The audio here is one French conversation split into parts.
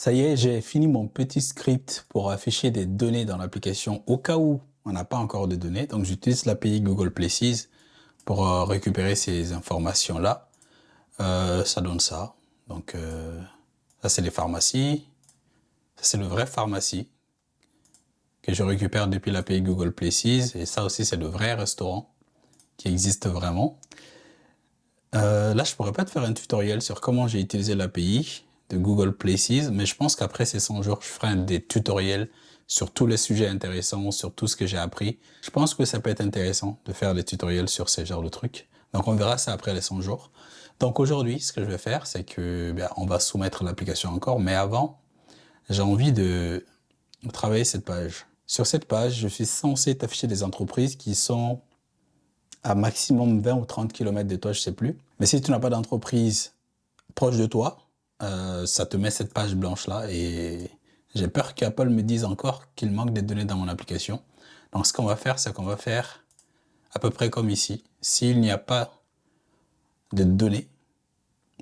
Ça y est, j'ai fini mon petit script pour afficher des données dans l'application au cas où on n'a pas encore de données. Donc, j'utilise l'API Google Places pour récupérer ces informations-là. Ça donne ça. Donc, ça, c'est les pharmacies. Ça, c'est le vrai pharmacie que je récupère depuis l'API Google Places. Et ça aussi, c'est le vrai restaurant qui existe vraiment. Là, je pourrais pas te faire un tutoriel sur comment j'ai utilisé l'API de Google Places, mais je pense qu'après ces 100 jours, je ferai des tutoriels sur tous les sujets intéressants, sur tout ce que j'ai appris. Je pense que ça peut être intéressant de faire des tutoriels sur ces genres de trucs. Donc, on verra ça après les 100 jours. Donc, aujourd'hui, ce que je vais faire, c'est que on va soumettre l'application encore, mais avant, j'ai envie de travailler cette page. Sur cette page, je suis censé t'afficher des entreprises qui sont à maximum 20 ou 30 km de toi, je sais plus. Mais si tu n'as pas d'entreprise proche de toi, ça te met cette page blanche-là et j'ai peur qu'Apple me dise encore qu'il manque des données dans mon application. Donc, ce qu'on va faire, c'est qu'on va faire à peu près comme ici. S'il n'y a pas de données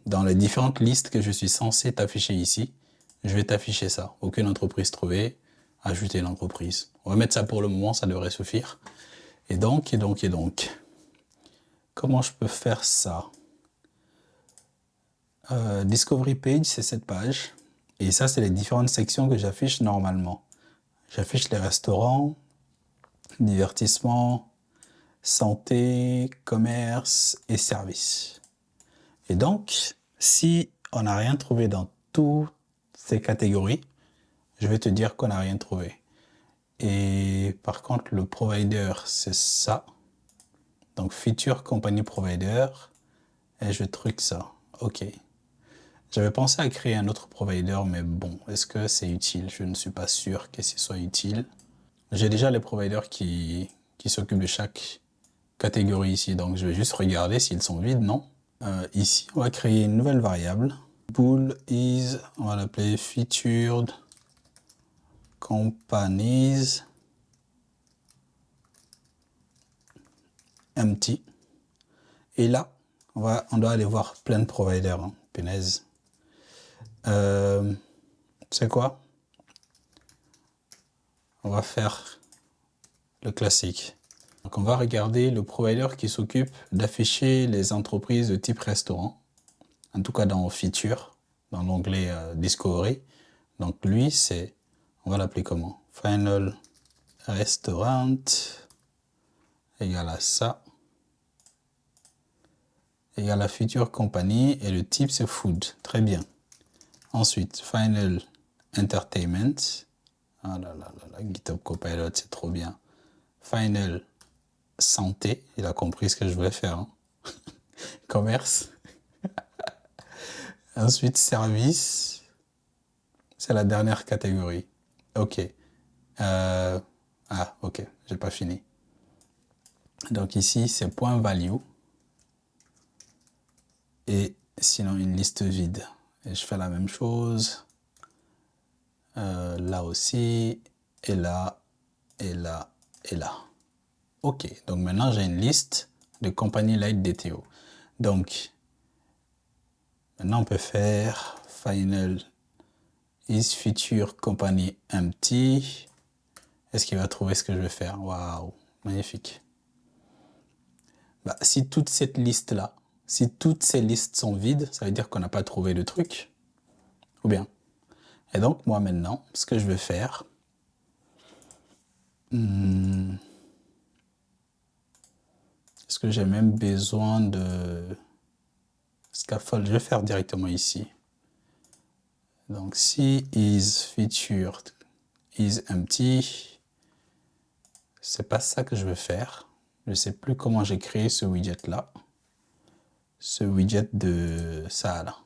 dans les différentes listes que je suis censé t'afficher ici, je vais t'afficher ça. Aucune entreprise trouvée, ajouter une entreprise. On va mettre ça pour le moment, ça devrait suffire. Et donc, comment je peux faire ça? Discovery Page, c'est cette page. Et ça, c'est les différentes sections que j'affiche normalement. J'affiche les restaurants, divertissement, santé, commerce et services. Et donc, si on n'a rien trouvé dans toutes ces catégories, je vais te dire qu'on n'a rien trouvé. Et par contre, le provider, c'est ça. Donc, feature company provider. Et je truc ça. OK. J'avais pensé à créer un autre provider, mais bon, est-ce que c'est utile? Je ne suis pas sûr que ce soit utile. J'ai déjà les providers qui s'occupent de chaque catégorie ici, donc je vais juste regarder s'ils sont vides, non? Ici, on va créer une nouvelle variable. Bool is, on va l'appeler featured companies empty. Et là, on doit aller voir plein de providers, hein, punaise. C'est quoi? On va faire le classique. Donc on va regarder le provider qui s'occupe d'afficher les entreprises de type restaurant. En tout cas dans Feature, dans l'onglet Discovery. Donc lui, on va l'appeler comment? Final Restaurant égale à ça. Égale à Feature Company et le type c'est Food. Très bien. Ensuite, Final Entertainment. Ah là là là là, GitHub Copilot, c'est trop bien. Final Santé, il a compris ce que je voulais faire. Hein. Commerce. Ensuite, service. C'est la dernière catégorie. OK. OK, j'ai pas fini. Donc ici, c'est point value. Et sinon, une liste vide. Et je fais la même chose. Là aussi. Et là. Et là. Et là. OK. Donc maintenant, j'ai une liste de compagnies light DTO. Donc, maintenant, on peut faire final is feature company empty. Est-ce qu'il va trouver ce que je vais faire? Waouh, magnifique. Si toute cette liste-là, si toutes ces listes sont vides, ça veut dire qu'on n'a pas trouvé de truc. Ou bien. Et donc, moi maintenant, ce que je vais faire, est-ce que j'ai même besoin de scaffold? Je vais faire directement ici. Donc, si is featured is empty, c'est pas ça que je veux faire. Je ne sais plus comment j'ai créé ce widget-là. Ce widget de ça, là.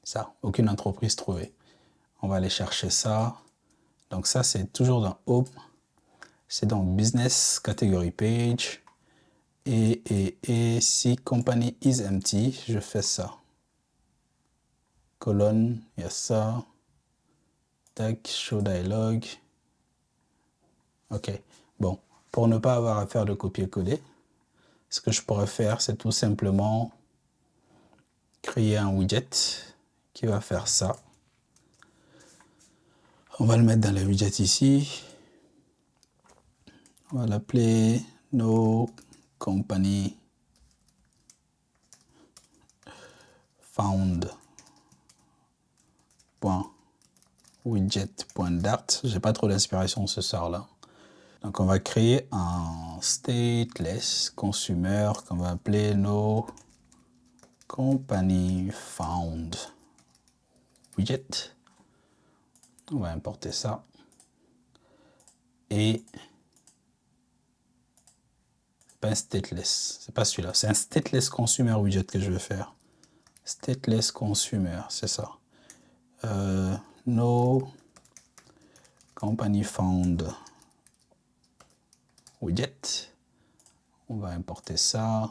Ça, aucune entreprise trouvée. On va aller chercher ça. Donc ça, c'est toujours dans Home. C'est dans Business Category Page. Et si Company is empty, je fais ça. Colonne, il y a ça. Tac, Show Dialog. OK. Bon, pour ne pas avoir à faire de copier-coller, ce que je pourrais faire, c'est tout simplement créer un widget qui va faire ça. On va le mettre dans le widget ici. On va l'appeler No Company Found .widget.dart. J'ai pas trop d'inspiration ce soir-là. Donc on va créer un stateless consumer qu'on va appeler No Company Found Widget. On va importer ça. Et c'est pas un stateless, c'est pas celui-là, c'est un stateless consumer widget que je veux faire. Stateless consumer, c'est ça. No company found widget. On va importer ça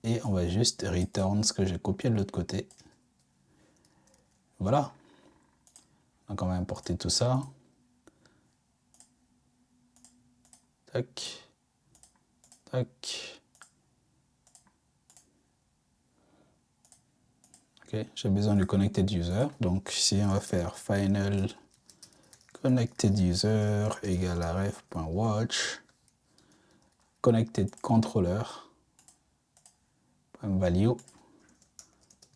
et on va juste return ce que j'ai copié de l'autre côté. Voilà. Donc on va importer tout ça. Tac. Tac. Ok, j'ai besoin du connected user. Donc ici on va faire final connected user égale à ref.watch connected controller value.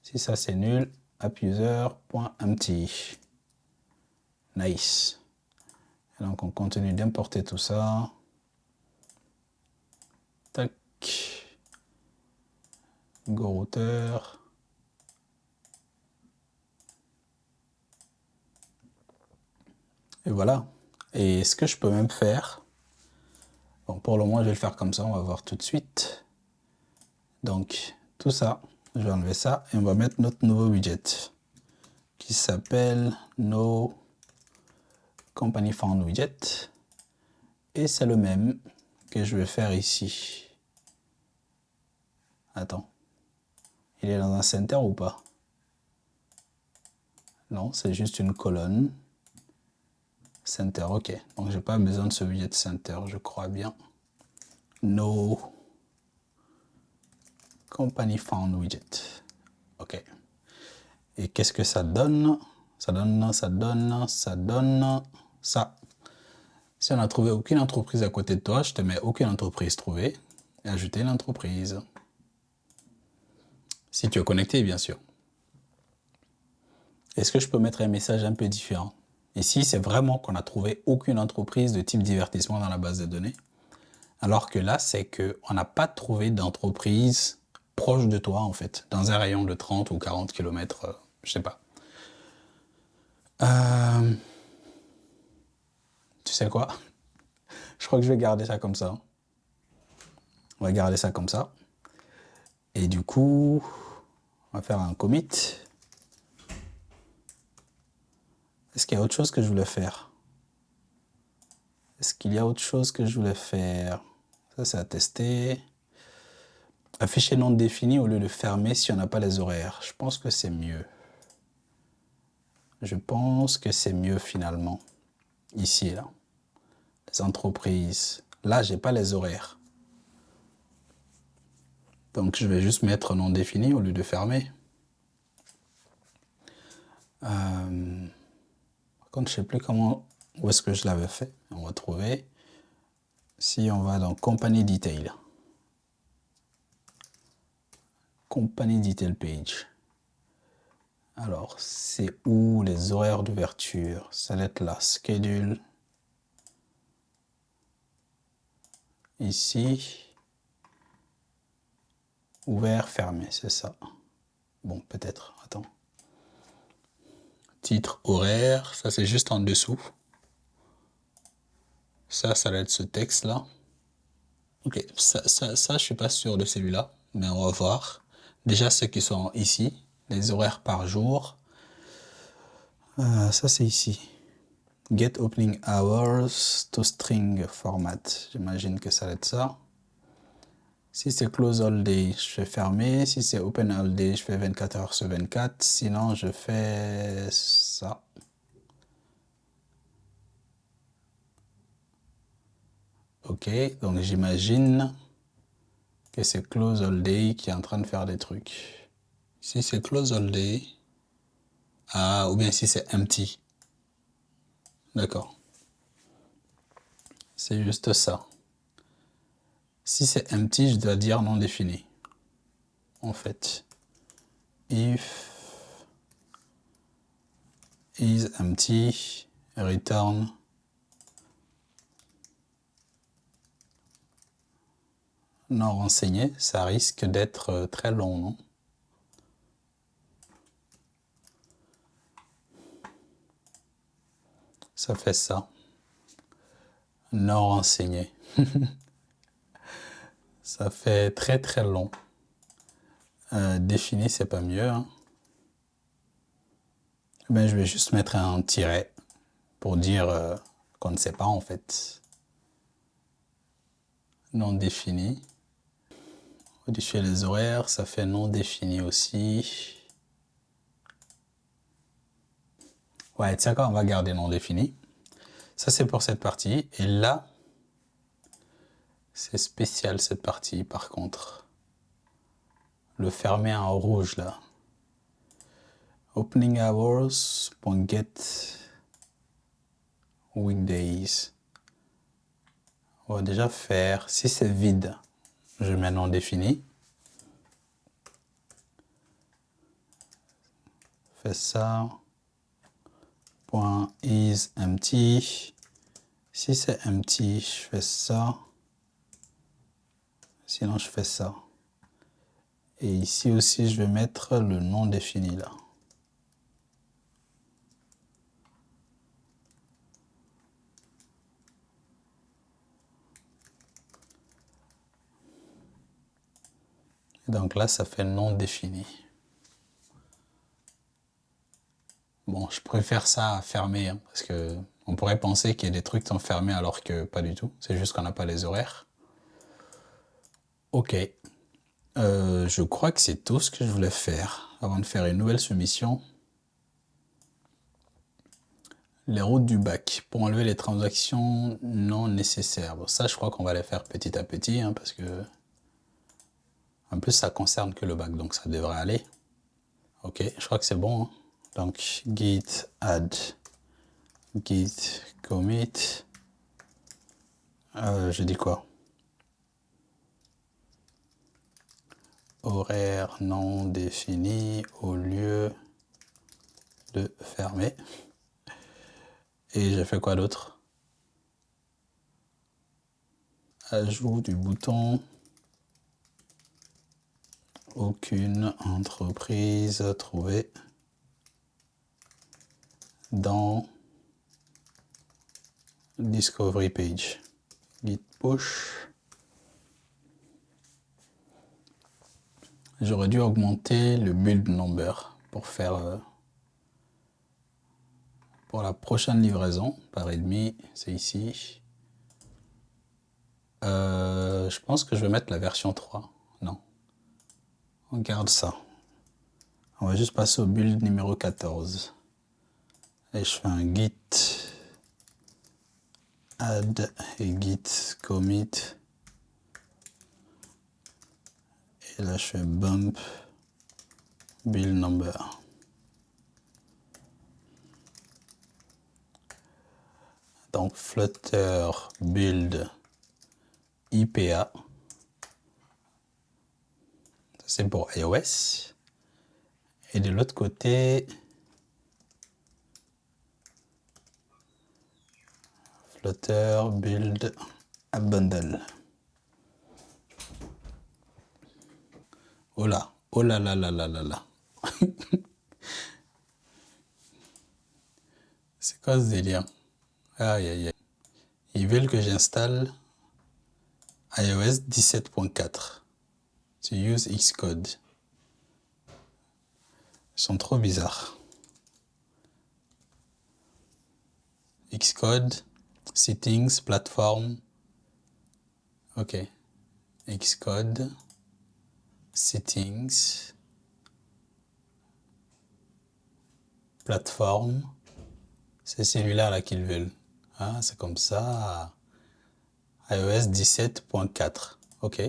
Si ça c'est nul, AppUser.empty. Nice. Et donc on continue d'importer tout ça. Tac. Go router. Et voilà. Et ce que je peux même faire, bon, pour le moment je vais le faire comme ça, on va voir tout de suite. Donc tout ça, je vais enlever ça et on va mettre notre nouveau widget qui s'appelle No Company Found Widget. Et c'est le même que je vais faire ici. Attends, il est dans un center ou pas? Non, c'est juste une colonne. Center, ok. Donc j'ai pas besoin de ce widget center, je crois bien. No Company Found Widget. Ok. Et qu'est-ce que ça donne? Ça donne ça. Si on n'a trouvé aucune entreprise à côté de toi, je te mets aucune entreprise trouvée et ajouter l'entreprise. Si tu es connecté, bien sûr. Est-ce que je peux mettre un message un peu différent? Ici, c'est vraiment qu'on n'a trouvé aucune entreprise de type divertissement dans la base de données. Alors que là, c'est qu'on n'a pas trouvé d'entreprise proche de toi, en fait, dans un rayon de 30 ou 40 km, je sais pas. Tu sais quoi? Je crois que je vais garder ça comme ça. On va garder ça comme ça. Et du coup, on va faire un commit. Est-ce qu'il y a autre chose que je voulais faire? Est-ce qu'il y a autre chose que je voulais faire? Ça, c'est à tester. Afficher non défini au lieu de fermer si on n'a pas les horaires. Je pense que c'est mieux. Je pense que c'est mieux finalement. Ici, là. Les entreprises. Là, j'ai pas les horaires. Donc, je vais juste mettre non défini au lieu de fermer. Par contre, je sais plus comment, où est-ce que je l'avais fait. On va trouver. Si on va dans Company Detail. Company Detail Page. Alors, c'est où les horaires d'ouverture? Ça va être là. Schedule. Ici. Ouvert, fermé, c'est ça. Bon, peut-être. Attends. Titre horaire. Ça, c'est juste en dessous. Ça va être ce texte-là. Ok, ça, je suis pas sûr de celui-là, mais on va voir. Déjà, ceux qui sont ici, les horaires par jour. Ça, c'est ici. Get opening hours to string format. J'imagine que ça va être ça. Si c'est close all day, je fais fermer. Si c'est open all day, je fais 24 heures sur 24. Sinon, je fais ça. Ok, donc j'imagine que c'est close all day qui est en train de faire des trucs. Si c'est close all day, ou bien si c'est empty. D'accord. C'est juste ça. Si c'est empty, je dois dire non défini. En fait, if is empty, return non renseigné. Ça risque d'être très long, non? Ça fait ça. Non renseigné. Ça fait très très long. Défini, c'est pas mieux. Hein. Ben, je vais juste mettre un tiret pour dire qu'on ne sait pas en fait. Non défini. Modifier les horaires, ça fait non défini aussi. Ouais, tiens quoi, on va garder non défini. Ça, c'est pour cette partie. Et là, c'est spécial cette partie par contre. Le fermer en rouge là. Opening hours.get weekdays. On va déjà faire, si c'est vide, je mets non défini. Fais ça. Point is empty. Si c'est empty, je fais ça. Sinon, je fais ça. Et ici aussi, je vais mettre le non défini là. Et donc là, ça fait non défini. Bon, je préfère ça à fermer, hein, parce que on pourrait penser qu'il y a des trucs qui sont fermés alors que pas du tout. C'est juste qu'on n'a pas les horaires. Ok. Je crois que c'est tout ce que je voulais faire avant de faire une nouvelle soumission. Les routes du bac pour enlever les transactions non nécessaires. Bon, ça, je crois qu'on va les faire petit à petit, hein, parce que en plus, ça concerne que le bac, donc ça devrait aller. Ok, je crois que c'est bon. Hein. Donc, git add, git commit. Je dis quoi? Horaire non défini au lieu de fermer. Et j'ai fait quoi d'autre? Ajout du bouton. Aucune entreprise trouvée dans Discovery Page. Git push. J'aurais dû augmenter le build number pour faire pour la prochaine livraison par ennemi, c'est ici. Je pense que je vais mettre la version 3. Non. On garde ça. On va juste passer au build numéro 14. Et je fais un git add et git commit. Et là, je fais bump build number. Donc, Flutter build IPA. C'est pour iOS. Et de l'autre côté, Flutter build app bundle. Oh là, oh là là là là là là. C'est quoi ce délire? Aïe aïe aïe. Ils veulent que j'installe iOS 17.4. To use Xcode. Ils sont trop bizarres. Xcode, settings, platform. Ok. Xcode, settings, platform. C'est celui-là là qu'ils veulent. Ah, c'est comme ça. iOS 17.4. Ok.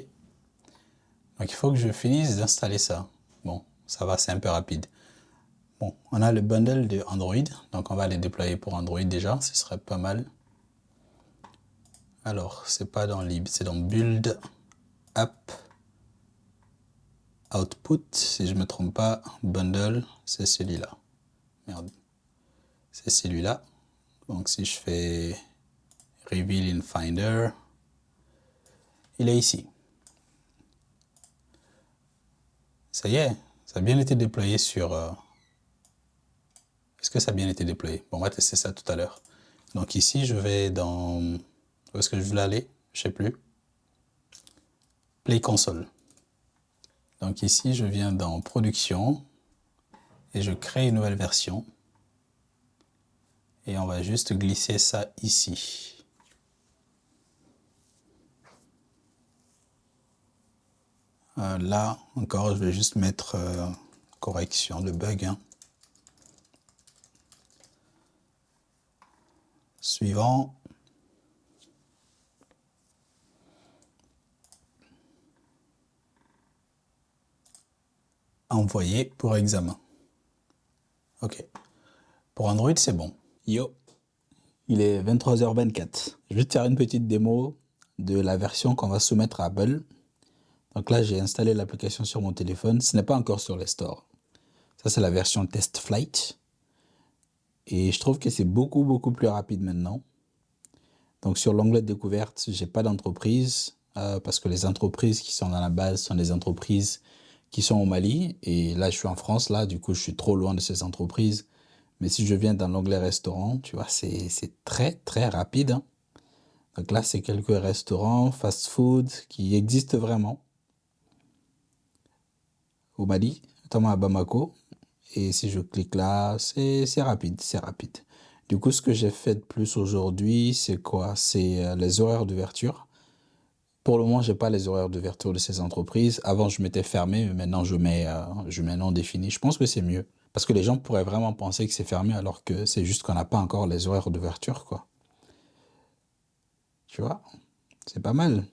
Donc il faut que je finisse d'installer ça. Bon, ça va, c'est un peu rapide. Bon, on a le bundle de Android, donc on va les déployer pour Android déjà, ce serait pas mal. Alors, c'est pas dans lib, c'est dans build, app, output, si je me trompe pas, bundle, c'est celui-là. Merde, c'est celui-là. Donc si je fais reveal in Finder, il est ici. Ça y est, ça a bien été déployé sur... Est-ce que ça a bien été déployé? Bon, on va tester ça tout à l'heure. Donc ici, je vais dans... Où est-ce que je voulais aller? Je sais plus. Play Console. Donc ici, je viens dans Production et je crée une nouvelle version. Et on va juste glisser ça ici. Là, encore, je vais juste mettre correction de bug. Hein. Suivant. Envoyer pour examen. OK. Pour Android, c'est bon. Yo, il est 23h24. Je vais te faire une petite démo de la version qu'on va soumettre à Apple. Donc là, j'ai installé l'application sur mon téléphone. Ce n'est pas encore sur les stores. Ça, c'est la version Test Flight. Et je trouve que c'est beaucoup plus rapide maintenant. Donc sur l'onglet de découverte, j'ai pas d'entreprise parce que les entreprises qui sont dans la base sont des entreprises qui sont au Mali. Et là, je suis en France, là, du coup, je suis trop loin de ces entreprises. Mais si je viens dans l'onglet restaurant, tu vois, c'est très rapide. Hein. Donc là, c'est quelques restaurants, fast-food qui existent vraiment au Mali, notamment à Bamako. Et si je clique là, c'est rapide, c'est rapide. Du coup, ce que j'ai fait de plus aujourd'hui, c'est quoi? C'est les horaires d'ouverture. Pour le moment, j'ai pas les horaires d'ouverture de ces entreprises. Avant, je m'étais fermé, mais maintenant, je mets non défini. Je pense que c'est mieux. Parce que les gens pourraient vraiment penser que c'est fermé alors que c'est juste qu'on n'a pas encore les horaires d'ouverture, quoi. Tu vois? C'est pas mal.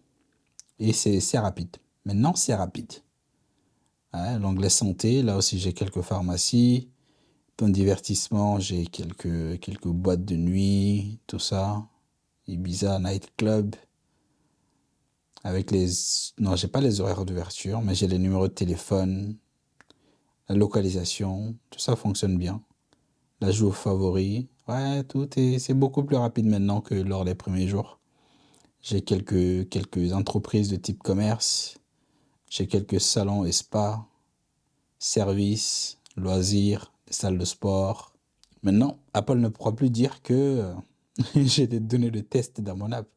Et c'est rapide. Maintenant, c'est rapide. Ouais, l'onglet santé, là aussi, j'ai quelques pharmacies. Dans divertissement, j'ai quelques boîtes de nuit, tout ça. Ibiza Night Club. Avec les... Non, j'ai pas les horaires d'ouverture, mais j'ai les numéros de téléphone, la localisation, tout ça fonctionne bien. L'ajout aux favoris, ouais, c'est beaucoup plus rapide maintenant que lors des premiers jours. J'ai quelques entreprises de type commerce, j'ai quelques salons et spas, services, loisirs, des salles de sport. Maintenant, Apple ne pourra plus dire que j'ai des données de test dans mon app.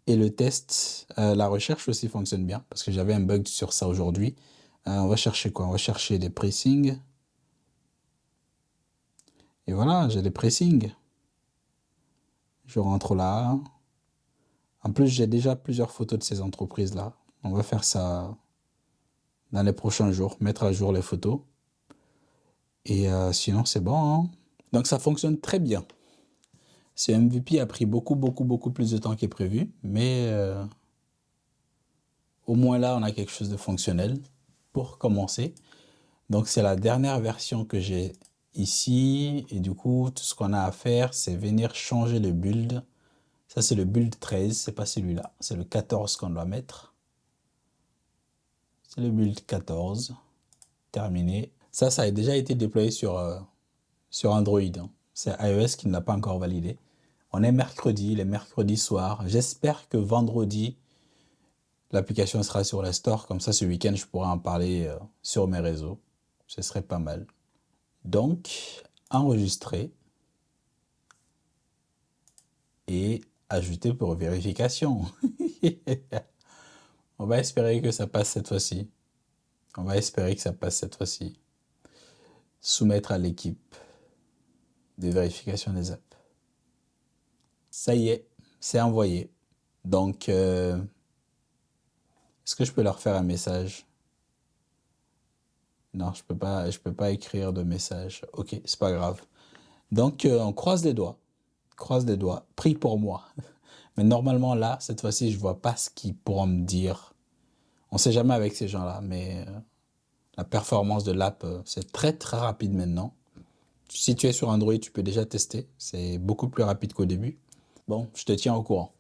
Et le test, la recherche aussi fonctionne bien, parce que j'avais un bug sur ça aujourd'hui. On va chercher quoi? On va chercher des pressings. Et voilà, j'ai des pressings. Je rentre là. En plus, j'ai déjà plusieurs photos de ces entreprises-là. On va faire ça dans les prochains jours, mettre à jour les photos. Et sinon, c'est bon. Hein. Donc, ça fonctionne très bien. Ce MVP a pris beaucoup plus de temps que prévu, mais au moins là, on a quelque chose de fonctionnel pour commencer. Donc, c'est la dernière version que j'ai ici. Et du coup, tout ce qu'on a à faire, c'est venir changer le build. Ça, c'est le build 13, c'est pas celui-là. C'est le 14 qu'on doit mettre. C'est le build 14. Terminé. Ça a déjà été déployé sur Android. Hein. C'est iOS qui ne l'a pas encore validé. On est mercredi, les mercredis soirs. J'espère que vendredi, l'application sera sur les stores. Comme ça, ce week-end, je pourrai en parler sur mes réseaux. Ce serait pas mal. Donc, enregistrer et ajouter pour vérification. On va espérer que ça passe cette fois-ci. On va espérer que ça passe cette fois-ci. Soumettre à l'équipe de vérification des apps. Ça y est, c'est envoyé. Donc, est-ce que je peux leur faire un message? Non, je peux pas écrire de message. Ok, c'est pas grave. Donc, on croise les doigts. Croise les doigts. Prie pour moi. Mais normalement, là, cette fois-ci, je vois pas ce qu'ils pourront me dire. On sait jamais avec ces gens-là, mais la performance de l'app, c'est très rapide maintenant. Si tu es sur Android, tu peux déjà tester. C'est beaucoup plus rapide qu'au début. Bon, je te tiens au courant.